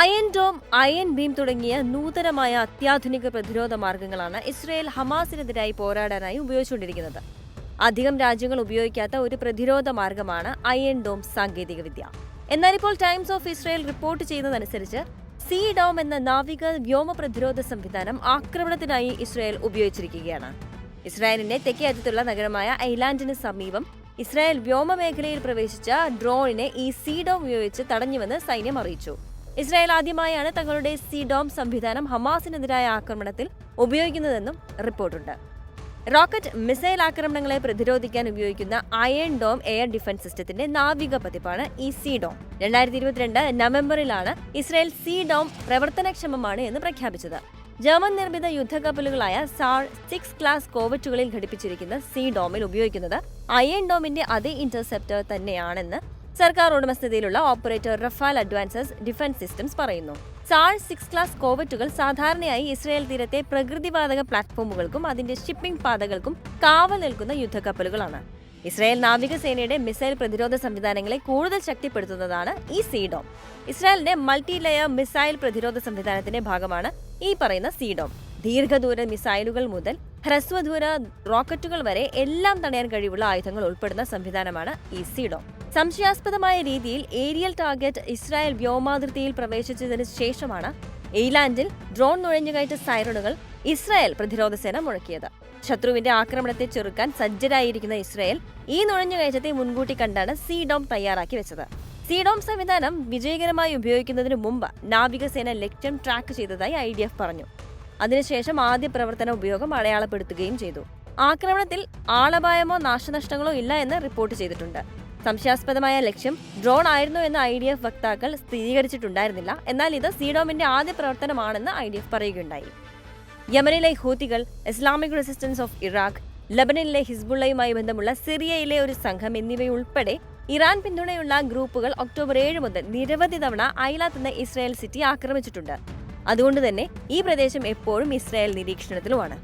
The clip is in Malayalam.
അയൺ ഡോം, അയൺ ബീം തുടങ്ങിയ നൂതനമായ അത്യാധുനിക പ്രതിരോധ മാർഗങ്ങളാണ് ഇസ്രയേൽ ഹമാസിനെതിരായി പോരാടാനായി ഉപയോഗിച്ചുകൊണ്ടിരിക്കുന്നത്. അധികം രാജ്യങ്ങൾ ഉപയോഗിക്കാത്ത ഒരു പ്രതിരോധ മാർഗമാണ് അയൺ ഡോം സാങ്കേതികവിദ്യ. എന്നാൽ ഇപ്പോൾ ടൈംസ് ഓഫ് ഇസ്രയേൽ റിപ്പോർട്ട് ചെയ്യുന്നതനുസരിച്ച് സീ ഡോം എന്ന നാവിക വ്യോമ പ്രതിരോധ സംവിധാനം ആക്രമണത്തിനായി ഇസ്രയേൽ ഉപയോഗിച്ചിരിക്കുകയാണ്. ഇസ്രായേലിന്റെ തെക്കേ അറ്റത്തുള്ള നഗരമായ ഐലാൻഡിന് സമീപം ഇസ്രായേൽ വ്യോമമേഖലയിൽ പ്രവേശിച്ച ഡ്രോണിനെ ഈ സീ ഡോം ഉപയോഗിച്ച് തടഞ്ഞുവെന്ന് സൈന്യം അറിയിച്ചു. ഇസ്രായേൽ ആദ്യമായാണ് തങ്ങളുടെ സീ ഡോം സംവിധാനം ഹമാസിനെതിരായ ആക്രമണത്തിൽ ഉപയോഗിക്കുന്നതെന്നും റിപ്പോർട്ടുണ്ട്. റോക്കറ്റ് മിസൈൽ ആക്രമണങ്ങളെ പ്രതിരോധിക്കാൻ ഉപയോഗിക്കുന്ന അയൺ ഡോം എയർ ഡിഫൻസ് സിസ്റ്റത്തിന്റെ നാവിക പതിപ്പാണ് ഈ സീ ഡോം. 2022 നവംബറിലാണ് ഇസ്രായേൽ സീ ഡോം പ്രവർത്തനക്ഷമമാണ് എന്ന് പ്രഖ്യാപിച്ചത്. ജർമ്മൻ നിർമ്മിത യുദ്ധക്കപ്പലുകളായ സാർ 6 ക്ലാസ് കോവറ്റുകളിൽ ഘടിപ്പിച്ചിരിക്കുന്ന സീ ഡോമിൽ ഉപയോഗിക്കുന്നത് അയൺ ഡോമിന്റെ അതേ ഇന്റർസെപ്റ്റർ തന്നെയാണെന്ന് സർക്കാർ ഉടമസ്ഥതയിലുള്ള operator Rafale advances defence systems പറയുന്നു. സാർ 6 ക്ലാസ് കോവറ്റുകൾ സാധാരണയായി ഇസ്രായേൽ തീരത്തെ പ്രകൃതിവാതക പ്ലാറ്റ്ഫോമുകൾക്കും അതിന്റെ ഷിപ്പിംഗ് പാതകൾക്കും കാവൽ നിൽക്കുന്ന യുദ്ധക്കപ്പലുകളാണ്. ഇസ്രായേൽ നാവികസേനയുടെ മിസൈൽ പ്രതിരോധ സംവിധാനങ്ങളെ കൂടുതൽ ശക്തിപ്പെടുത്തുന്നതാണ് ഈ സീ ഡോം. ഇസ്രായേലിന്റെ മൾട്ടി ലെയർ മിസൈൽ പ്രതിരോധ സംവിധാനത്തിന്റെ ഭാഗമാണ് ഈ പറയുന്ന സീ ഡോം. ദീർഘദൂര മിസൈലുകൾ മുതൽ ഹ്രസ്വദൂര റോക്കറ്റുകൾ വരെ എല്ലാം തടയാൻ കഴിവുള്ള ആയുധങ്ങൾ ഉൾപ്പെടുന്ന സംവിധാനമാണ് ഈ സീ ഡോം. സംശയാസ്പദമായ രീതിയിൽ ഏരിയൽ ടാർഗറ്റ് ഇസ്രായേൽ വ്യോമാതിർത്തിയിൽ പ്രവേശിച്ചതിന് ശേഷമാണ് എയ്ലാൻഡിൽ ഡ്രോൺ നുഴഞ്ഞുകയറ്റ സൈറണുകൾ ഇസ്രായേൽ പ്രതിരോധ സേന മുഴക്കിയത്. ശത്രുവിന്റെ ആക്രമണത്തെ ചെറുക്കാൻ സജ്ജരായിരിക്കുന്ന ഇസ്രായേൽ ഈ നുഴഞ്ഞുകയറ്റത്തെ മുൻകൂട്ടി കണ്ടാണ് സീ ഡോം തയ്യാറാക്കി വെച്ചത്. സീ ഡോം സംവിധാനം വിജയകരമായി ഉപയോഗിക്കുന്നതിന് മുമ്പ് നാവികസേന ലക്ഷ്യം ട്രാക്ക് ചെയ്തതായി IDF പറഞ്ഞു. അതിനുശേഷം ആദ്യ പ്രവർത്തന ഉപയോഗം അടയാളപ്പെടുത്തുകയും ചെയ്തു. ആക്രമണത്തിൽ ആളപായമോ നാശനഷ്ടങ്ങളോ ഇല്ല എന്ന് റിപ്പോർട്ട് ചെയ്തിട്ടുണ്ട്. സംശയാസ്പദമായ ലക്ഷ്യം ഡ്രോൺ ആയിരുന്നു എന്ന് IDF വക്താക്കൾ സ്ഥിരീകരിച്ചിട്ടുണ്ടായിരുന്നില്ല. എന്നാൽ ഇത് സീ ഡോമിന്റെ ആദ്യ പ്രവർത്തനമാണെന്ന് IDF പറയുകയുണ്ടായി. യമനിലെ ഹൂതികൾ, ഇസ്ലാമിക് റെസിസ്റ്റൻസ് ഓഫ് ഇറാഖ്, ലബനനിലെ ഹിസ്ബുള്ളയുമായി ബന്ധമുള്ള സിറിയയിലെ ഒരു സംഘം എന്നിവയുൾപ്പെടെ ഇറാൻ പിന്തുണയുള്ള ഗ്രൂപ്പുകൾ ഒക്ടോബർ 7 മുതൽ നിരവധി തവണ ഐലാത്ത് എന്ന ഇസ്രായേൽ സിറ്റി ആക്രമിച്ചിട്ടുണ്ട്. അതുകൊണ്ട് തന്നെ ഈ പ്രദേശം എപ്പോഴും ഇസ്രായേൽ നിരീക്ഷണത്തിലുമാണ്.